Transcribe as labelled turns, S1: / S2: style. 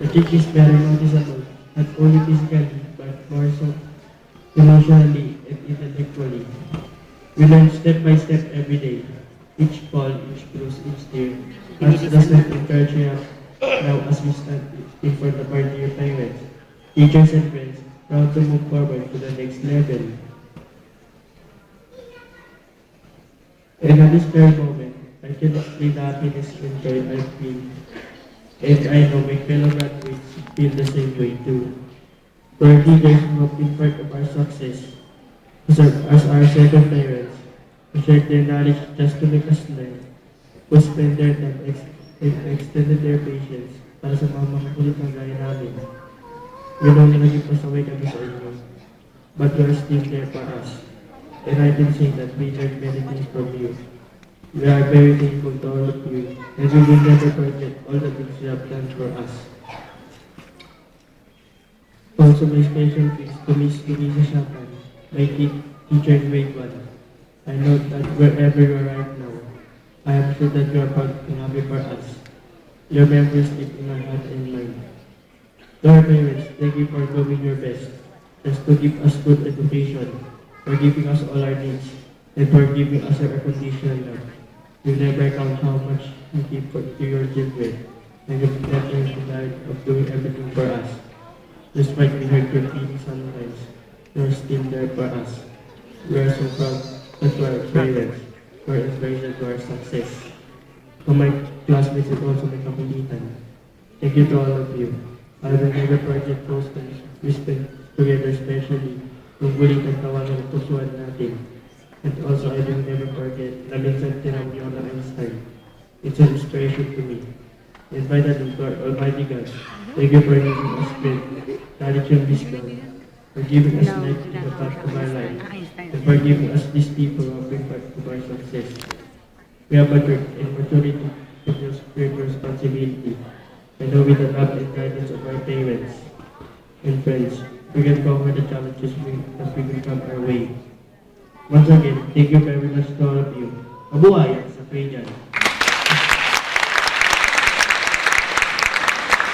S1: The change is very noticeable, not only physically, but more so emotionally and intellectually. We learn step by step every day. Each fall, each bruise, each tear. Much does not encourage us now as we stand in front of our dear parents, teachers and friends, proud to move forward to the next level. And at this very moment, I can explain the happiness and joy I feel, and I know my fellow graduates feel the same way too. To our leaders who have been part of our success, as our second parents, who shared their knowledge just to make us learn, who spend their time and extended their patience para sa mga makukulit ng gaya namin. We know na naging pasaway kami sa inyo, but you are still there for us. And I can say that we learned many things from you. We are very thankful to all of you, and we will never forget all the things you have done for us. Also, my special thanks to Miss Louisa Shapan, my teacher in grade 1. I know that wherever you are right now, I am sure that you are proud and happy for us. Your memories live in our heart and mind. To our parents, thank you for doing your best, just to give us good education, for giving us all our needs, and for giving us our unconditional love. You never count how much you give to your children, and you never denied of doing everything for us. Despite we hurt your feelings sometimes, you are still there for us. We are so proud that you are parents, for inspiration to our success. To my classmates and also my kakulitan, thank you to all of you. I will never forget those times we spent together, especially yung gulitan tawanan ng pusuan natin. And also, I will never forget na minsan tinawag niyo ng Einstein. It's an inspiration to me. And finally, to our Almighty God, thank you for giving us strength, knowledge and wisdom, for giving us light in the path of our life, and for giving us these people who have been part of our success. We have matured in maturity and your spiritual responsibility, and know with the love and guidance of our parents and friends, we can conquer the challenges that will come our way. Once again, thank you very much to all of you. Mabuhay sa Frejan!